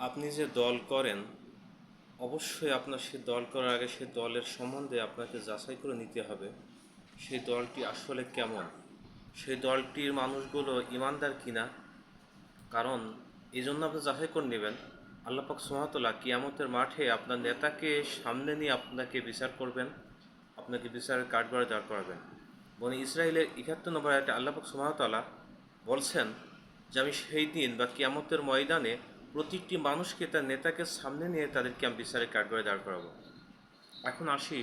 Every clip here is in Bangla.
আপনি যে দল করেন, অবশ্যই আপনার সেই দল করার আগে সেই দলের সম্বন্ধে আপনাকে যাচাই করে নিতে হবে সেই দলটি আসলে কেমন, সেই দলটির মানুষগুলো ইমানদার কিনা। কারণ এই জন্য আপনি যাচাই করে নেবেন, আল্লাহ পাক সুবহানাহু ওয়া তাআলা কিয়ামতের মাঠে আপনার নেতাকে সামনে নিয়ে আপনাকে বিচার করবেন, আপনাকে বিচারের কাঠগড়ায় দাঁড় করাবেন। বনি ইসরাইলের ৭১ নম্বর আয়াতে আল্লাহ পাক সুবহানাহু ওয়া তাআলা বলছেন যে আমি সেই দিন বা কিয়ামতের ময়দানে প্রতিটি মানুষকে তার নেতাকে সামনে নিয়ে তাদেরকে আমি বিচারের কাঠগড়ায় দাঁড় করাবো। এখন আসি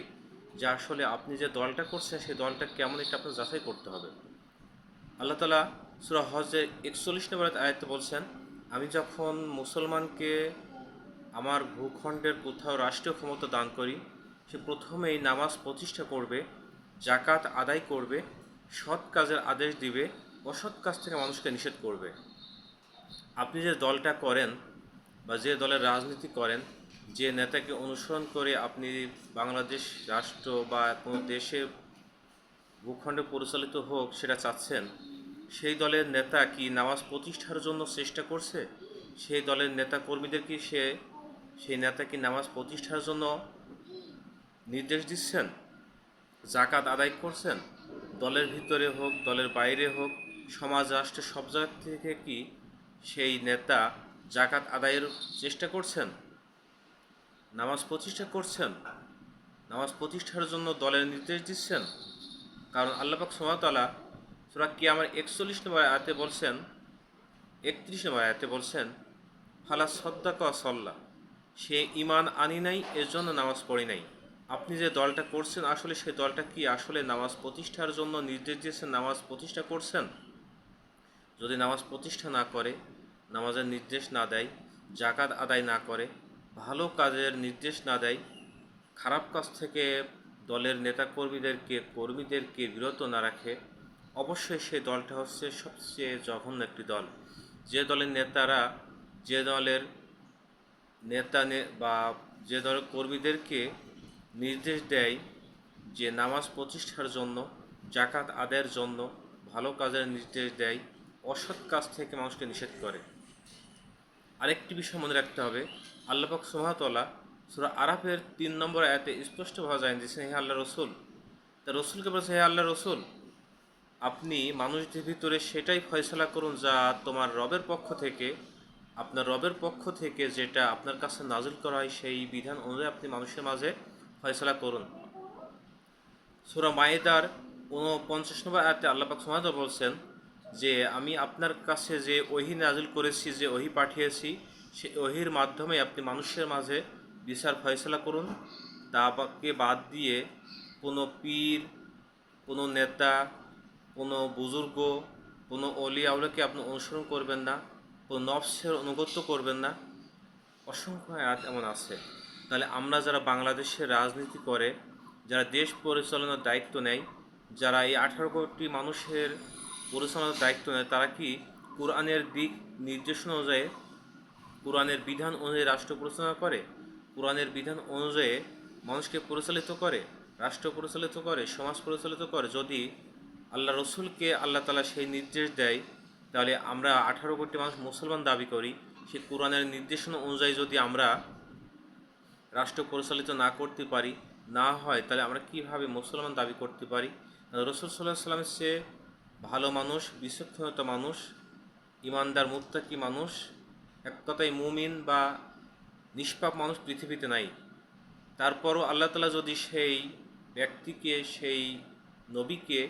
যে আসলে আপনি যে দলটা করছেন সেই দলটা কেমন, এটা আপনার যাচাই করতে হবে। আল্লাহ তাআলা সূরা হজের ৪১ নম্বর আয়াতে বলছেন, আমি যখন মুসলমানকে আমার ভূখণ্ডের কোথাও রাষ্ট্রীয় ক্ষমতা দান করি, সে প্রথমেই নামাজ প্রতিষ্ঠা করবে, জাকাত আদায় করবে, সৎ কাজের আদেশ দিবে, অসৎ কাজ থেকে মানুষকে নিষেধ করবে। আপনি যে দলটা করেন বা যে দলের রাজনীতি করেন, যে নেতাকে অনুসরণ করে আপনি বাংলাদেশ রাষ্ট্র বা কোনো দেশে ভূখণ্ডে পরিচালিত হোক সেটা চাচ্ছেন, সেই দলের নেতা কি নামাজ প্রতিষ্ঠার জন্য চেষ্টা করছে? সেই দলের নেতা কর্মীদের কি সেই নেতা কি নামাজ প্রতিষ্ঠার জন্য নির্দেশ দিচ্ছেন? জাকাত আদায় করছেন? দলের ভিতরে হোক দলের বাইরে হোক, সমাজ রাষ্ট্রের সব জায়গা থেকে কি সেই নেতা জাকাত আদায়ের চেষ্টা করছেন, নামাজ প্রতিষ্ঠা করছেন, নামাজ প্রতিষ্ঠার জন্য দলের নির্দেশ দিচ্ছেন? কারণ আল্লাহ পাক সুবহানাহু ওয়া তাআলা সূরা কিয়ামার ৪১ নম্বর আয়াতে বলছেন, ৩১ নম্বর আয়াতে বলছেন, ফালা সদ্দাকা ওয়া সাল্লা, সে ঈমান আনি নাই এর জন্য নামাজ পড়ি নাই। আপনি যে দলটা করছেন আসলে সেই দলটা কি আসলে নামাজ প্রতিষ্ঠার জন্য নির্দেশ দিয়েছেন, নামাজ প্রতিষ্ঠা করছেন? যদি নামাজ প্রতিষ্ঠা না করে, নামাজের নির্দেশ না দেয়, জাকাত আদায় না করে, ভালো কাজের নির্দেশ না দেয়, খারাপ কাজ থেকে দলের কর্মীদেরকে বিরত না রাখে, অবশ্যই সেই দলটা হচ্ছে সবচেয়ে জঘন্য একটি দল। যে দলের নেতারা যে দলের বা যে দলের কর্মীদেরকে নির্দেশ দেয় যে নামাজ প্রতিষ্ঠার জন্য, জাকাত আদায়ের জন্য, ভালো কাজের নির্দেশ দেয়, অসৎ কাজ থেকে মানুষকে নিষেধ করে। আরেকটি বিষয় মনে রাখতে হবে, আল্লাহ পাক সুবহানাহু ওয়া তাআলা সূরা আরাফের ৩ নম্বর আয়াতে স্পষ্টভাবে জানিয়ে দিয়েছেন, হে আল্লাহ রসুল, তা রসুলকে বলছে, হে আল্লাহ রসুল, আপনি মানুষদের ভিতরে সেটাই ফয়সালা করুন যা তোমার রবের পক্ষ থেকে, আপনার রবের পক্ষ থেকে যেটা আপনার কাছে নাযিল করা হয় সেই বিধান অনুযায়ী আপনি মানুষের মাঝে ফয়সালা করুন। সূরা মায়েদার ৪৯ নম্বর আয়াতে আল্লাহ পাক সুবহানাহু ওয়া তাআলা বলছেন যে আমি আপনার কাছে যে ওহী নাযিল করেছি, যে ওহী পাঠিয়েছি, সেই ওহীর মাধ্যমে আপনি মানুষের মাঝে বিচার ফয়সালা করুন। তাকে বাদ দিয়ে কোনো পীর, কোনো নেতা, কোনো বুজুর্গ, কোনো অলি আউলিয়াকে আপনি অনুসরণ করবেন না, কোনো নফসের আনুগত্য করবেন না। অসংখ্য আয়াত এমন আছে। তাহলে আমরা যারা বাংলাদেশের রাজনীতি করে, যারা দেশ পরিচালনার দায়িত্ব নেয়, যারা এই ১৮ কোটি মানুষের পরিচালনার দায়িত্ব নেয়, তারা কি কোরআনের দিক নির্দেশনা অনুযায়ী, কোরআনের বিধান অনুযায়ী রাষ্ট্র পরিচালনা করে? কোরআনের বিধান অনুযায়ী মানুষকে পরিচালিত করে, রাষ্ট্র পরিচালিত করে, সমাজ পরিচালিত করে? যদি আল্লাহ রসুলকে আল্লাহ তাআলা সেই নির্দেশ দেয়, তাহলে আমরা ১৮ কোটি মানুষ মুসলমান দাবি করি, সেই কোরআনের নির্দেশনা অনুযায়ী যদি আমরা রাষ্ট্র পরিচালিত না করতে পারি, না হয়, তাহলে আমরা কিভাবে মুসলমান দাবি করতে পারি? রসুল সাল্লাল্লাহু আলাইহি সাল্লামের চেয়ে ভালো মানুষ, বিচক্ষণতা মানুষ, ইমানদার মুত্তাকি মানুষ, এক কথায় মুমিন বা নিষ্পাপ মানুষ পৃথিবীতে নাই। তারপরও আল্লাহ তাআলা যদি সেই ব্যক্তিকে, সেই নবীকে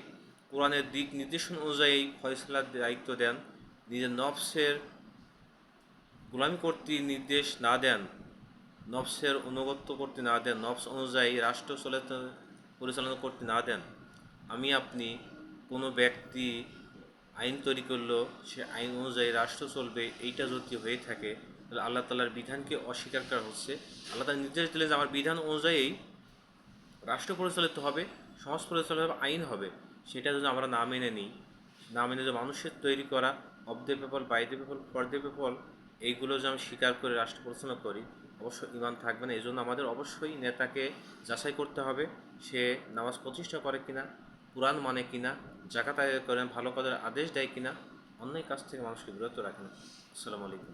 কোরআনের দিক নির্দেশনা অনুযায়ী ফয়সালার দায়িত্ব দেন, নিজের নফসের গোলামি করতে নির্দেশ না দেন, নফসের অনুগত্য করতে না দেন, নফস অনুযায়ী রাষ্ট্র পরিচালনা করতে না দেন, আমি আপনি কোনো ব্যক্তি আইন তৈরি করলো, সে আইন অনুযায়ী রাষ্ট্র চলবে, এইটা যদি হয়ে থাকে, তাহলে আল্লাহ তাআলার বিধানকে অস্বীকার করা হচ্ছে। আল্লাহ তাআলা নির্দেশ দিলেন যে আমার বিধান অনুযায়ী রাষ্ট্র পরিচালিত হবে, সমাজ পরিচালিত হবে, আইন হবে, সেটা যদি আমরা না মেনে নিই, না মেনে যে মানুষের তৈরি করা of the people, by the people, for the people, এইগুলো যে আমি স্বীকার করে রাষ্ট্র পরিচালনা করি, অবশ্যই ঈমান থাকবে না। এই জন্য আমাদের অবশ্যই নেতাকে যাচাই করতে হবে, সে নামাজ প্রতিষ্ঠা করে কিনা, কোরআন মানে কিনা, জাকাত আদায় করেন, ভালো কাজের আদেশ দেয় কিনা, অন্যায় কাজ থেকে মানুষকে বিরত রাখেন। আসসালামু আলাইকুম।